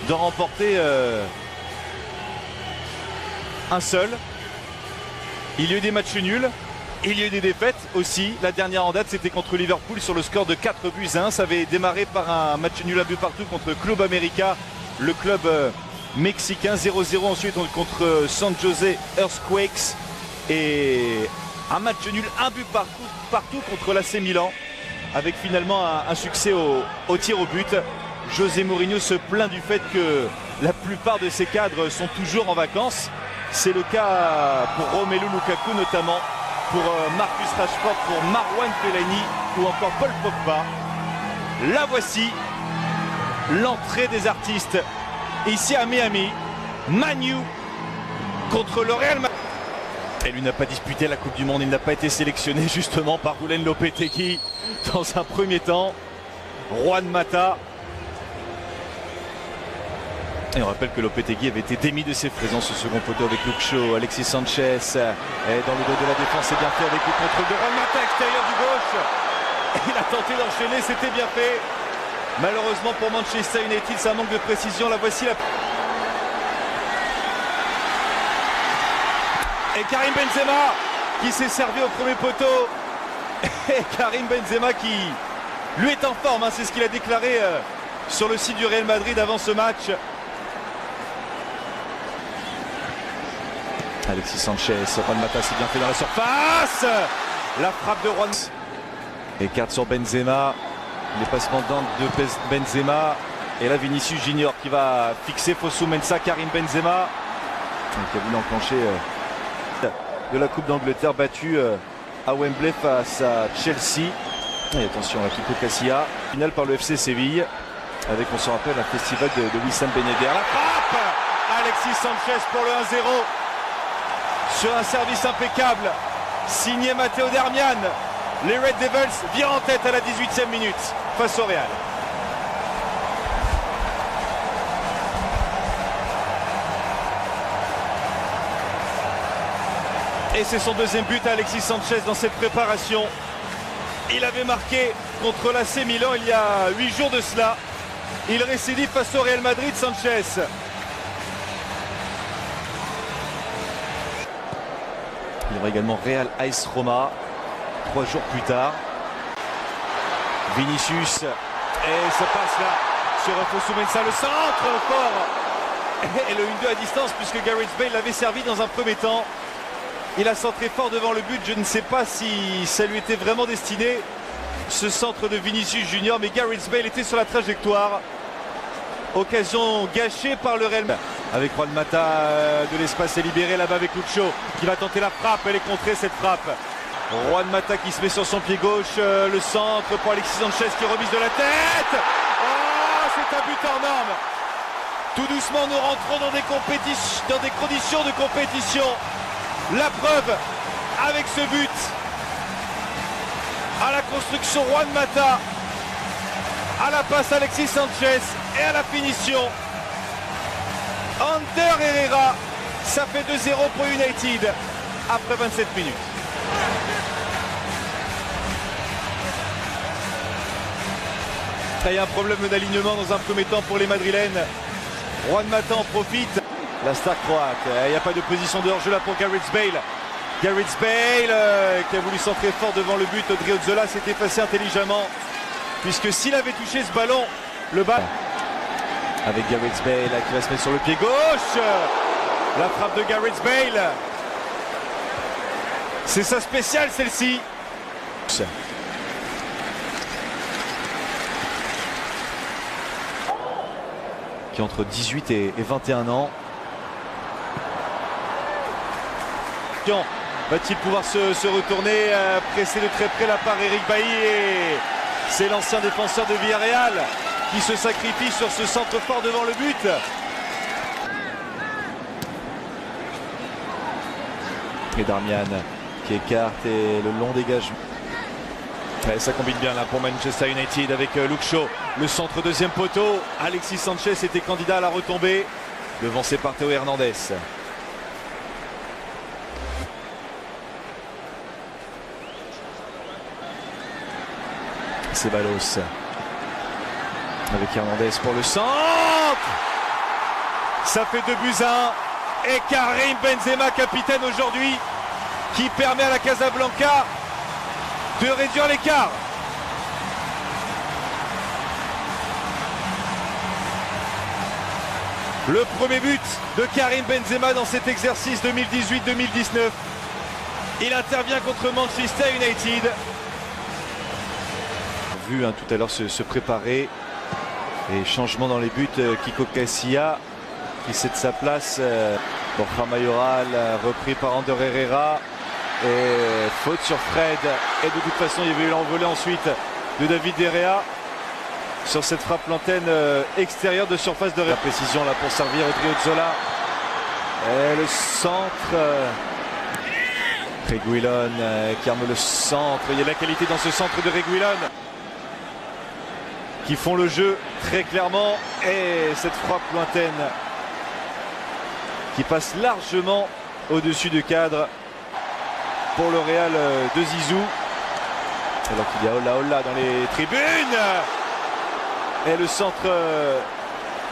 d'en remporter un seul. Il y a eu des matchs nuls, il y a eu des défaites aussi. La dernière en date, c'était contre Liverpool sur le score de 4-1. Ça avait démarré par un match nul à but partout contre Club América, le club mexicain. 0-0 ensuite contre San Jose Earthquakes. Et un match nul, un but partout contre l'AC Milan, avec finalement un succès au tir au but. José Mourinho se plaint du fait que la plupart de ses cadres sont toujours en vacances. C'est le cas pour Romelu Lukaku notamment, pour Marcus Rashford, pour Marwan Fellaini ou encore Paul Pogba. La voici, l'entrée des artistes ici à Miami. Manu contre le Real Madrid. Et lui n'a pas disputé la Coupe du Monde, il n'a pas été sélectionné justement par Julen Lopetegui dans un premier temps. Juan Mata. Et on rappelle que Lopetegui avait été démis de ses présences au second poteau avec Luke Shaw. Alexis Sanchez est dans le dos de la défense, c'est bien fait avec le contrôle de Juan Mata, extérieur du gauche. Il a tenté d'enchaîner, c'était bien fait. Malheureusement pour Manchester United, ça manque de précision. La voici la... Et Karim Benzema qui s'est servi au premier poteau. Et Karim Benzema qui lui est en forme, hein, c'est ce qu'il a déclaré sur le site du Real Madrid avant ce match. Alexis Sanchez, Juan Mata s'est bien fait dans la surface. La frappe de Juan. Écarte sur Benzema. Les passements de Benzema. Et là Vinicius Junior qui va fixer Fosu Mensah. Karim Benzema qui a voulu enclencher de la Coupe d'Angleterre, battu à Wembley face à Chelsea. Et attention à Kiko Casilla. Finale par le FC Séville. Avec, on se rappelle, un festival de Wissam Ben Yedder. La frappe Alexis Sanchez pour le 1-0. Sur un service impeccable, signé Matteo Darmian. Les Red Devils virent en tête à la 18e minute face au Real. Et c'est son deuxième but à Alexis Sanchez dans cette préparation. Il avait marqué contre l'AC Milan il y a 8 jours de cela. Il récidive face au Real Madrid, Sanchez. Il y aura également Real AS Roma 3 jours plus tard. Vinicius. Et ça passe là sur Fosu Mensah. Le centre fort. Et le 1-2 à distance puisque Gareth Bale l'avait servi dans un premier temps. Il a centré fort devant le but. Je ne sais pas si ça lui était vraiment destiné, ce centre de Vinicius Junior. Mais Gareth Bale était sur la trajectoire. Occasion gâchée par le Real. Avec Juan Mata, de l'espace est libéré là-bas avec Luke Shaw qui va tenter la frappe. Elle est contrée cette frappe. Juan Mata qui se met sur son pied gauche. Le centre pour Alexis Sanchez qui remise de la tête. Oh, c'est un but hors norme. Tout doucement nous rentrons dans des conditions de compétition. La preuve avec ce but. À la construction Juan Mata. À la passe Alexis Sanchez. Et à la finition Ander Herrera. Ça fait 2-0 pour United après 27 minutes. Il y a un problème d'alignement dans un premier temps pour les Madrilènes. Juan Mata en profite. La star croate. Il n'y a pas de position de hors-jeu là pour Gareth Bale. Gareth Bale qui a voulu centrer fort devant le but. Odriozola s'est effacé intelligemment. Puisque s'il avait touché ce ballon, le bas. Avec Gareth Bale qui va se mettre sur le pied gauche. La frappe de Gareth Bale. C'est sa spéciale celle-ci. Qui a entre 18 et 21 ans. Va-t-il pouvoir se retourner, pressé de très près là par Eric Bailly. Et c'est l'ancien défenseur de Villarreal qui se sacrifie sur ce centre fort devant le but. Et Darmian qui écarte et le long dégagement. Ouais, ça combine bien là pour Manchester United avec Luke Shaw. Le centre deuxième poteau. Alexis Sanchez était candidat à la retombée. Devancé par Théo Hernandez. Ceballos avec Hernandez pour le centre. Ça fait 2-1. Et Karim Benzema, capitaine aujourd'hui, qui permet à la Casablanca de réduire l'écart. Le premier but de Karim Benzema dans cet exercice 2018-2019. Il intervient contre Manchester United. Vu tout à l'heure se préparer. Et changement dans les buts, Kiko Casilla qui cède sa place. Borja Mayoral repris par Ander Herrera. Et faute sur Fred. Et de toute façon, il y avait eu l'envolée ensuite de David De Gea sur cette frappe l'antenne extérieure de surface de la précision là pour servir Odriozola. Et le centre. Reguilón qui arme le centre. Il y a de la qualité dans ce centre de Reguilón qui font le jeu très clairement. Et cette frappe lointaine qui passe largement au-dessus du cadre pour le Real de Zizou. Alors qu'il y a Olla dans les tribunes. Et le centre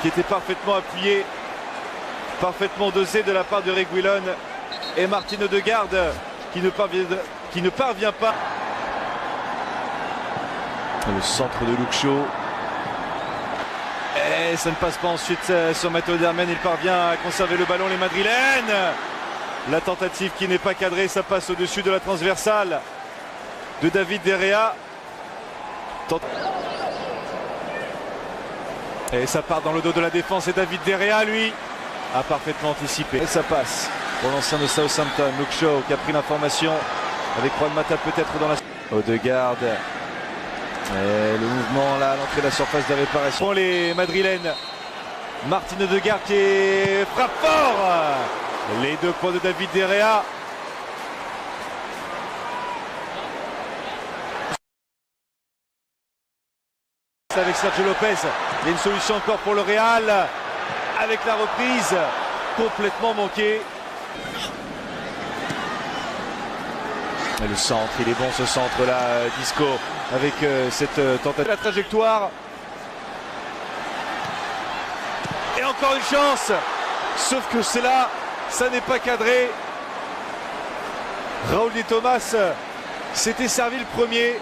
qui était parfaitement appuyé, parfaitement dosé de la part de Reguilón. Et Martin Odegaard qui ne parvient pas. Le centre de Luke Shaw. Et ça ne passe pas ensuite sur Matteo Darmian. Il parvient à conserver le ballon, les Madrilènes. La tentative qui n'est pas cadrée, ça passe au-dessus de la transversale de David De Gea. Et ça part dans le dos de la défense et David De Gea, lui, a parfaitement anticipé. Et ça passe pour l'ancien de Southampton, Luke Shaw, qui a pris l'information avec Juan Mata peut-être dans la... Odegaard. Et le mouvement là à l'entrée de la surface de réparation. Pour les Madrilènes, Martin Odegaard qui frappe fort. Les 2 points de David De Gea. Avec Sergio Lopez, il y a une solution encore pour le Real. Avec la reprise complètement manquée. Et le centre, il est bon ce centre là, Disco, avec cette tentative. La trajectoire. Et encore une chance. Sauf que c'est là, ça n'est pas cadré. Raúl de Tomás s'était servi le premier.